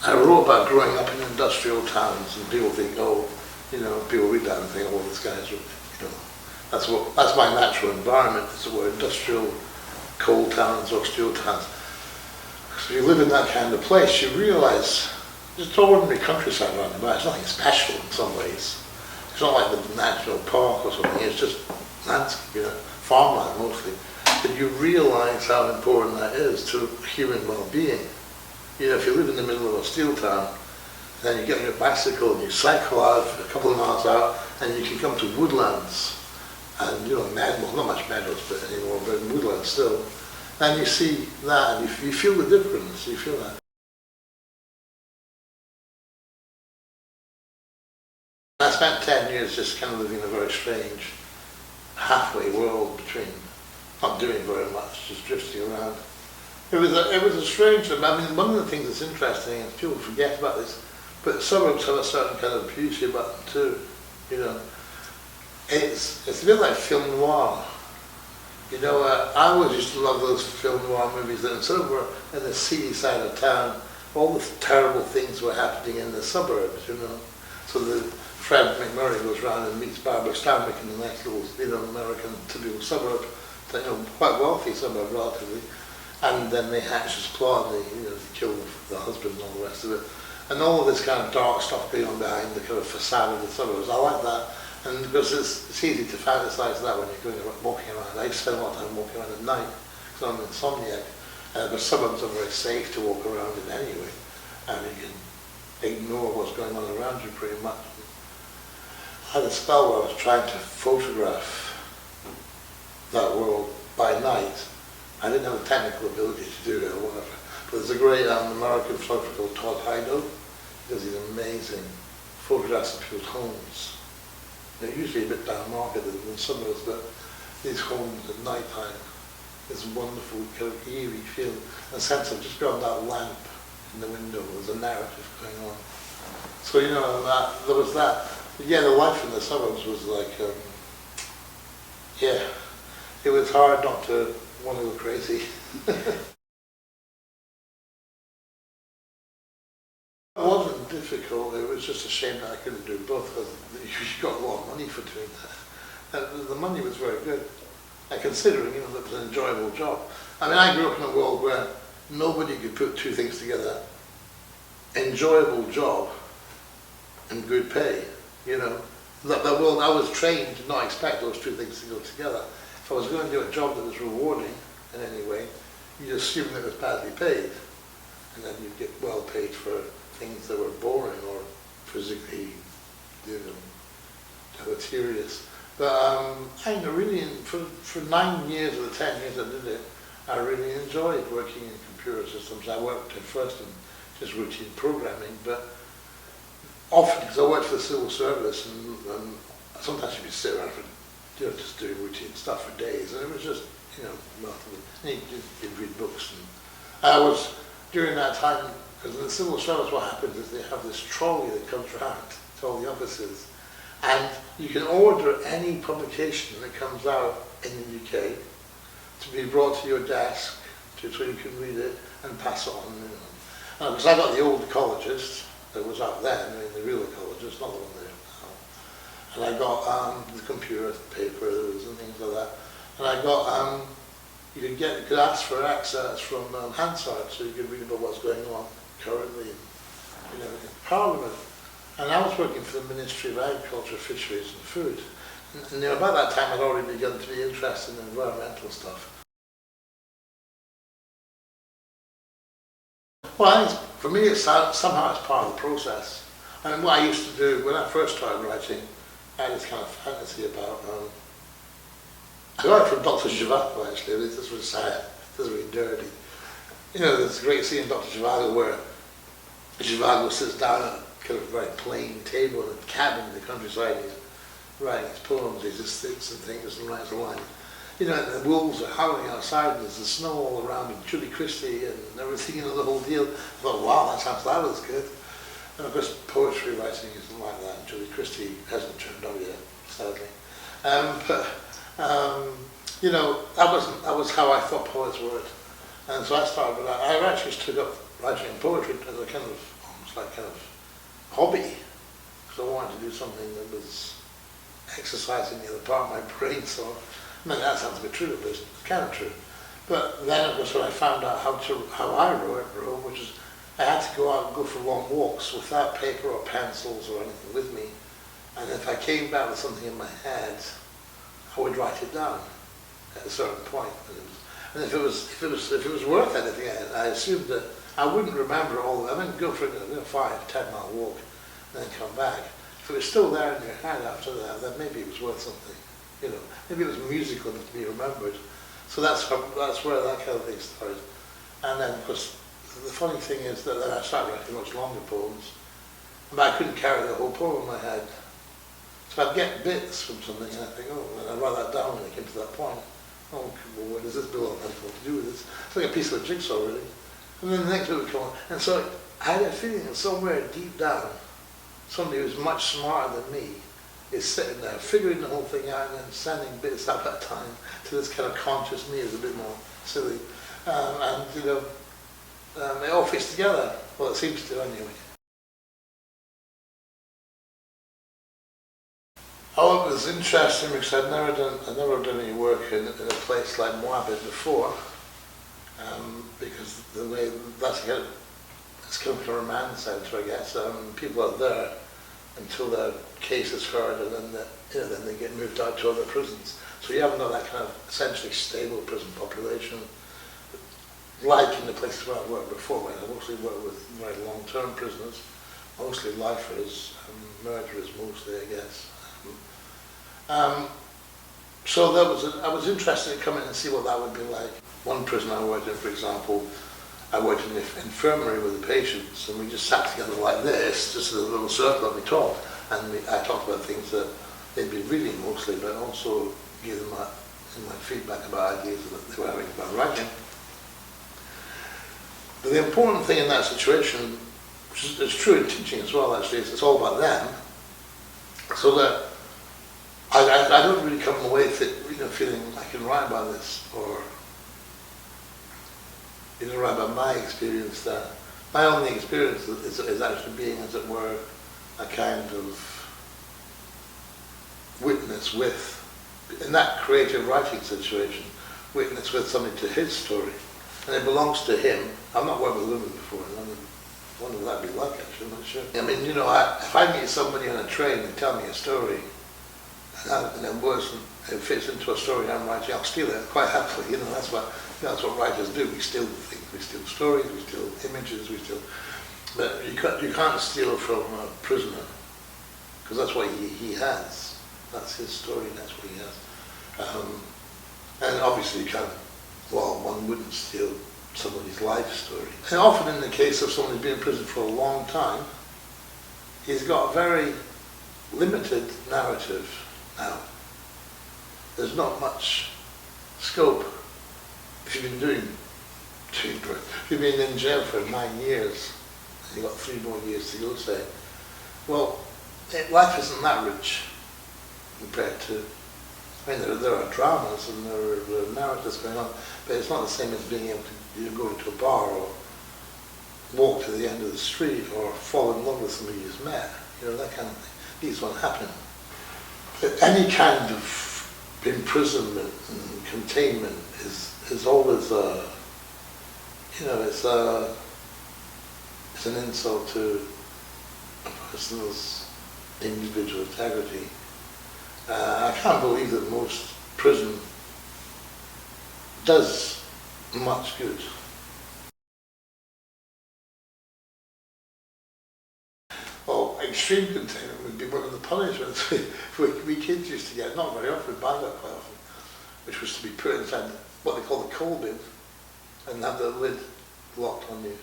I wrote about growing up in industrial towns, and people think, oh, people read that and think, oh, this guy's, that's my natural environment. It's where industrial coal towns or steel towns. So you live in that kind of place, you realise just ordinary countryside around about. It's nothing special in some ways. It's not like the national park or something. It's just landscape, farmland mostly. But you realise how important that is to human well-being. If you live in the middle of a steel town, then you get on your bicycle and you cycle out a couple of miles out, and you can come to woodlands, and not much meadows but anymore, but woodlands still. And you see that, and you feel the difference. You feel that. I spent 10 years just kind of living in a very strange halfway world between not doing very much, just drifting around. It was a strange thing. I mean, one of the things that's interesting, and people forget about this, but suburbs have a certain kind of beauty about them too. It's a bit like film noir. I always used to love those film noir movies that instead of we're in the seedy side of town, all the terrible things were happening in the suburbs, So Fred McMurray goes around and meets Barbara Stanwyck in the next little, American typical suburb, quite wealthy suburb relatively. And then they hatch this plot, and they kill the husband and all the rest of it. And all of this kind of dark stuff going on behind the kind of facade of the suburbs. I like that. And because it's easy to fantasize that when you're walking around. I spend a lot of time walking around at night because I'm an insomniac. The suburbs are very safe to walk around in anyway. And you can ignore what's going on around you pretty much. I had a spell where I was trying to photograph that world by night. I didn't have the technical ability to do it or whatever. But there's a great American photographer called Todd Heidel. He does these amazing photographs of people's homes. They're usually a bit down market in suburbs, but these homes at night time, this wonderful kind of eerie feeling, a sense of just beyond that lamp in the window, there's a narrative going on. So there was that. But the life in the suburbs was like, it was hard not to want to go crazy. It wasn't difficult, it was just a shame that I couldn't do both, because you got a lot of money for doing that. And the money was very good, and considering that it was an enjoyable job. I mean, I grew up in a world where nobody could put two things together: enjoyable job and good pay. That world, I was trained to not expect those two things to go together. If I was going to do a job that was rewarding in any way, you'd assume that it was badly paid, and then you'd get well paid for things that were boring or physically, deleterious. But I really, for 9 years of the 10 years I did it, I really enjoyed working in computer systems. I worked at first in just routine programming, but often, because I worked for the civil service, and sometimes you'd sit around for just doing routine stuff for days, and it was just, relatively, and you'd read books. And I was, during that time, because in the civil service what happens is they have this trolley that comes around to all the offices, and you can order any publication that comes out in the UK to be brought to your desk so you can read it and pass it on. Because I got the old ecologist that was out then, the real ecologist, not the one there now. And I got the computer papers and things like that. And I got, you could ask for access from Hansard, so you could read about what's going on currently in Parliament. And I was working for the Ministry of Agriculture, Fisheries and Food. And about that time I'd already begun to be interested in environmental stuff. Well, I think for me somehow it's part of the process. I mean, what I used to do when I first started writing, I had this kind of fantasy about, I got it from Dr. Zhivago actually. This was sad, this is really dirty. There's a great scene in Dr. Zhivago where Zhivago sits down at a kind of very plain table in a cabin in the countryside, and he's writing his poems, he just sits and thinks and writes a line. And the wolves are howling outside, and there's the snow all around, and Julie Christie and everything, the whole deal. I thought, wow, that was good. And of course, poetry writing isn't like that, and Julie Christie hasn't turned up yet, sadly. That was how I thought poets worked. And so I started with that. I actually took up writing and poetry as a kind of like kind of hobby, because I wanted to do something that was exercising the other part of my brain. So, I mean, that sounds a bit true, but it's kind of true. But then, of course, when I found out how I wrote, which is I had to go out and go for long walks without paper or pencils or anything with me. And if I came back with something in my head, I would write it down at a certain point. And if it was worth anything, I assumed that I wouldn't remember all of it. I mean, go for a 5-10 mile walk and then come back. If it was still there in your head after that, then maybe it was worth something. You know, maybe it was musical enough to be remembered. So that's where that kind of thing started. And then, of course, the funny thing is that then I started writing much longer poems. But I couldn't carry the whole poem in my head. So I'd get bits from something and I'd think, oh, and I'd write that down when it came to that point. Oh, well, where does this belong? I don't know what to do with this. It's like a piece of a jigsaw, really. And then the next bit would come on. And so I had a feeling that somewhere deep down, somebody who's much smarter than me is sitting there figuring the whole thing out and then sending bits up at a time to this kind of conscious me who's a bit more silly. And, you know, it all fits together. Well, it seems to anyway. Oh, it was interesting because I'd never done any work in a place like Moabit before, because the way it's kind of a remand centre, I guess. People are there until their case is heard, and then they get moved out to other prisons. So you haven't got that kind of essentially stable prison population, like in the places where I worked before, where I mostly worked with very long-term prisoners, mostly lifers, murderers mostly, I guess. So I was interested in coming and see what that would be like. One prison I worked in, for example, I worked in the infirmary with the patients, and we just sat together like this, just in a little circle, and we talked. And I talked about things that they'd been reading mostly, but also gave them my feedback about ideas that they were having about writing. But the important thing in that situation, which is true in teaching as well, actually, is it's all about them. So that I don't really come away feeling I can write about this, or write about my experience there. My only experience is actually being, as it were, a kind of witness with, in that creative writing situation, witness with something to his story. And it belongs to him. I've not worked with women before, and I wonder what that'd be like, actually, I'm not sure. I mean, if I meet somebody on a train and tell me a story, and it fits into a story I'm writing, I'll steal it quite happily. That's what writers do. We steal things. We steal stories. We steal images. But you can't steal from a prisoner, because that's what he has. That's his story. That's what he has. And obviously you can't. Well, one wouldn't steal somebody's life story. And often in the case of someone who's been in prison for a long time, he's got a very limited narrative now. There's not much scope. If you've been in jail for 9 years, and you've got 3 more years to go, say, well, life isn't that rich compared to, there are dramas and there are narratives going on, but it's not the same as being able to go into a bar or walk to the end of the street or fall in love with somebody you've met, that kind of thing. These won't happen. But any kind of imprisonment and containment is always it's an insult to a person's individual integrity. I can't believe that most prison does much good. Well, extreme containment would be one of the punishments we kids used to get, not very often, but I got quite often, which was to be put inside what they call the coal bin and have the lid locked on you.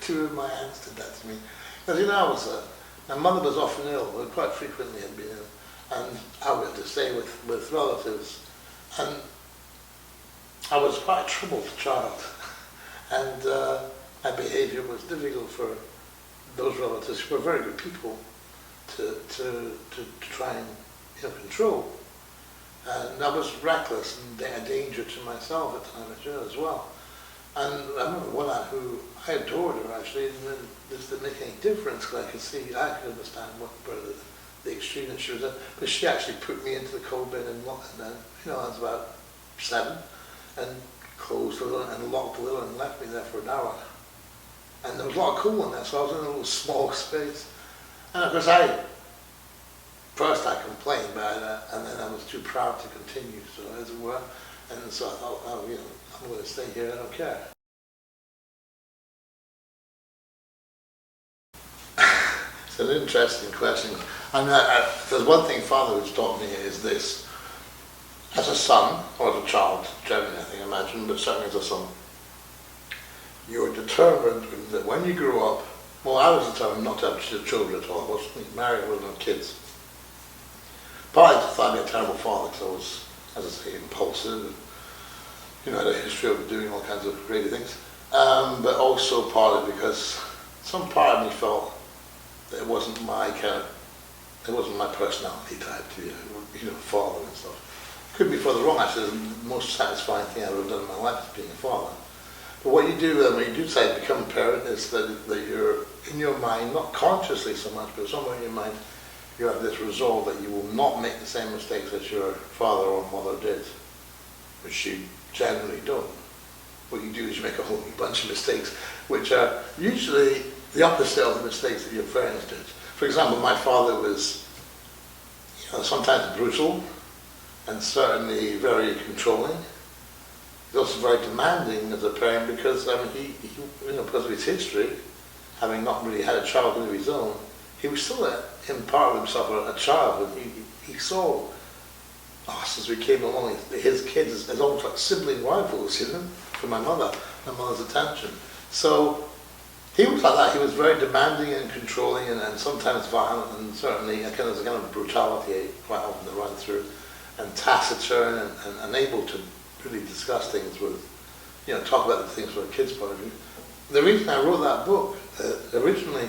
2 of my aunts did that to me. Because my mother was often ill, quite frequently had been ill, and I went to stay with relatives, and I was quite a troubled child, and my behaviour was difficult for those relatives who were very good people to try and control. And I was reckless and a danger to myself at times as well. And I remember one aunt who I adored her actually, and then this didn't make any difference because I could see, I could understand where the extreme that she was in. But she actually put me into the coal bin and locked, and then, you know, I was about 7, and closed the lid and locked the lid and left me there for an hour. And there was a lot of coal in there, so I was in a little small space. And of course first I complained about it, and then I was too proud to continue, so as it were. And so I thought, oh, you know, I'm going to stay here, I don't care. It's an interesting question. I mean, there's one thing Father has taught me is this. As a son, or as a child, generally I think, I imagine, but certainly as a son, you're determined that when you grow up, well, I was determined not to have children at all. I wasn't married, I wasn't have kids. Partly I thought I'd be a terrible father because I was, as I say, impulsive, and, you know, I had a history of doing all kinds of crazy things. But also partly because some part of me felt that it wasn't my personality type to be a father and stuff. Could be further wrong, actually. The most satisfying thing I've ever done in my life is being a father. But what you do when you do decide to become a parent is that you're, in your mind, not consciously so much, but somewhere in your mind, you have this resolve that you will not make the same mistakes as your father or mother did, which you generally don't. What you do is you make a whole bunch of mistakes, which are usually the opposite of the mistakes that your parents did. For example, my father was, sometimes brutal, and certainly very controlling. He's also very demanding as a parent because, he because of his history, having not really had a childhood of his own, he was still in part of himself a child, and he saw us as we came along, his kids, as almost like sibling rivals, for my mother's attention. So he was like that. He was very demanding and controlling and sometimes violent, and certainly there's a kind of brutality quite often that ran through, and taciturn and unable to really discuss things with, talk about the things from a kid's point of view. The reason I wrote that book, originally,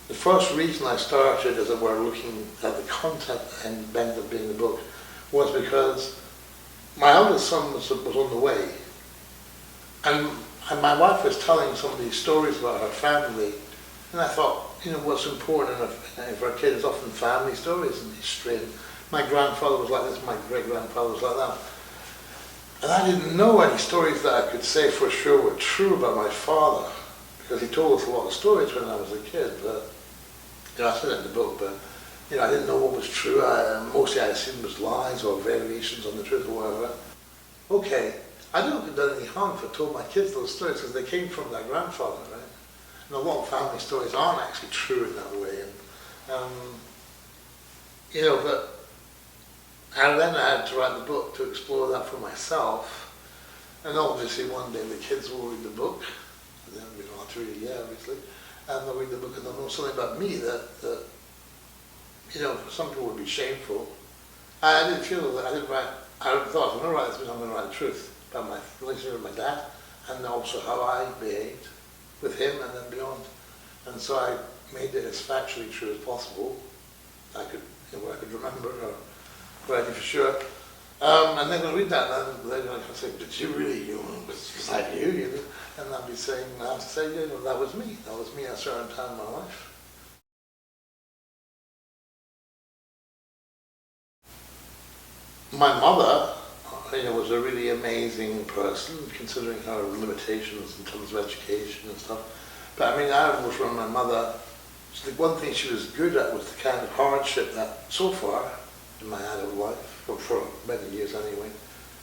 the first reason I started, as it were, looking at the content and meant of being the book, was because my eldest son was on the way, and my wife was telling some of these stories about her family, and I thought, what's important for a kid is often family stories and history. And my grandfather was like this, my great-grandfather was like that. And I didn't know any stories that I could say for sure were true about my father, because he told us a lot of stories when I was a kid, but, I said it in the book, but, I didn't know what was true. Mostly I assumed was lies or variations on the truth or whatever. Okay, I don't think I've done any harm if I told my kids those stories, because they came from their grandfather, right? And a lot of family stories aren't actually true in that way. And, but then I had to write the book to explore that for myself. And obviously one day the kids will read the book, and then we don't have to read it yet, obviously, and they'll read the book and they'll know something about me that some people would be shameful. I didn't feel that, I thought, if I'm going to write this, I'm going to write the truth about my relationship with my dad, and also how I behaved with him and then beyond. And so I made it as factually true as possible. I could, what I could remember, or what I knew for sure. And they're going to read that, and they're going to say, did you really, was that you? And I'll be saying, I have to say, that was me. That was me at a certain time in my life. My mother, was a really amazing person, considering her limitations in terms of education and stuff. But I always remember my mother, the one thing she was good at was the kind of hardship that, so far, in my adult life, or for many years anyway,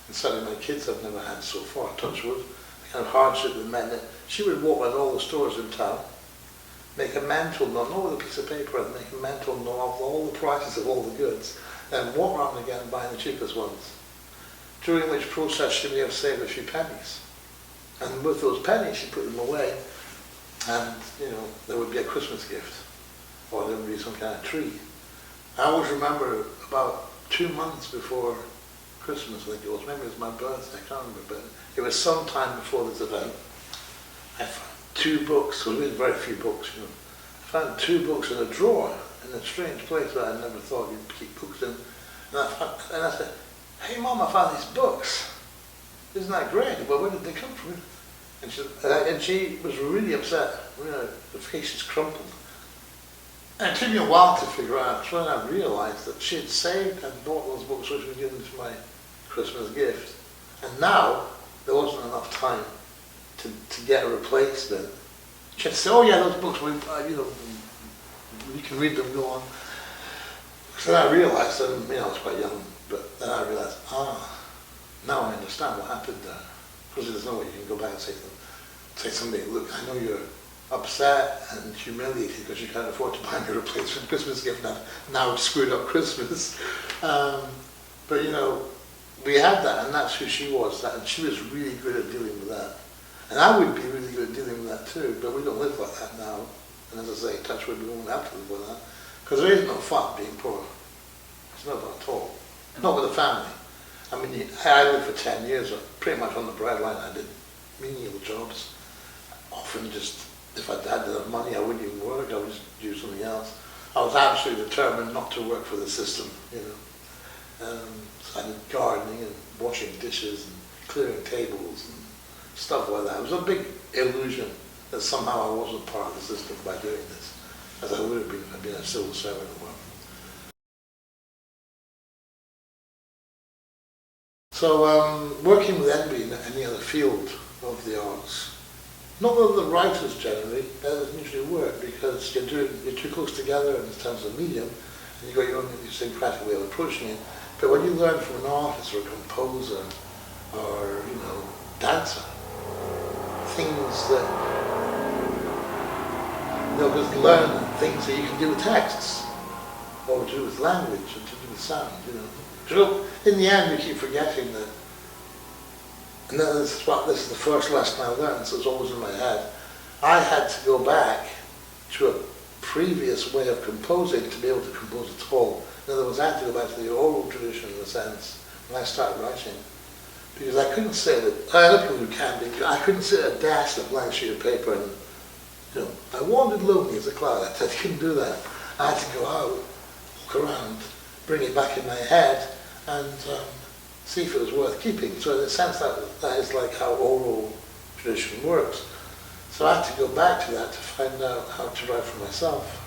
and certainly my kids have never had so far, touch wood, the kind of hardship that meant that she would walk around all the stores in town, make a mental note, not with a piece of paper, and make a mental note of all the prices of all the goods, and walk around again buying the cheapest ones, during which process she may have saved a few pennies. And with those pennies, she put them away, and, there would be a Christmas gift, or there would be some kind of tree. I always remember about 2 months before Christmas, I think it was, maybe it was my birthday, I can't remember, but it was some time before this event. I found 2 books, so there's very few books, I found 2 books in a drawer, in a strange place that I never thought you'd keep books in. And I said, hey Mom, I found these books. Isn't that great? Well, where did they come from? And she was really upset. You know, the face is crumpled. And it took me a while to figure out, when I realized that she had saved and bought those books which were given to my Christmas gift. And now, there wasn't enough time to get a replacement. She had to say, oh yeah, those books, you know, you can read them, go on. So then I realized, and you know, I was quite young, but then I realized, now I understand what happened there. Because there's no way you can go back and say to somebody, look, I know you're upset and humiliated because you can't afford to buy me a replacement Christmas gift now I've screwed up Christmas. But you know, we had that, and that's who she was, and she was really good at dealing with that. And I would be really good at dealing with that too, but we don't live like that now. And as I say, touch wood, we won't have to live like that. Because there is no fun being poor. It's no fun at all. Not with a family. I mean, I lived for 10 years, pretty much on the breadline. I did menial jobs. Often just, if I had enough money, I wouldn't even work, I would just do something else. I was absolutely determined not to work for the system, you know. So I did gardening and washing dishes and clearing tables and stuff like that. It was a big illusion that somehow I wasn't part of the system by doing this, as I would have been if I'd been a civil servant or whatever. So working with envy in any other field of the arts, not with the writers generally, that doesn't usually work because you're too close together in terms of medium, and you've got your own idiosyncratic way of approaching it. But when you learn from an artist or a composer or, you know, dancer, things that, you know, just learn things that you can do with texts, or to do with language, or to do with sound, you know. So in the end, we keep forgetting that, and this is the first lesson I learned, so it's always in my head. I had to go back to a previous way of composing to be able to compose at all. In other words, I had to go back to the oral tradition in a sense when I started writing. Because I couldn't sit at, I know people who can, I couldn't sit at a desk, a blank sheet of paper, and, you know, I wandered lonely as a cloud. I couldn't do that. I had to go out, walk around, bring it back in my head, and see if it was worth keeping. So in a sense, that is like how oral tradition works. So I had to go back to that to find out how to write for myself.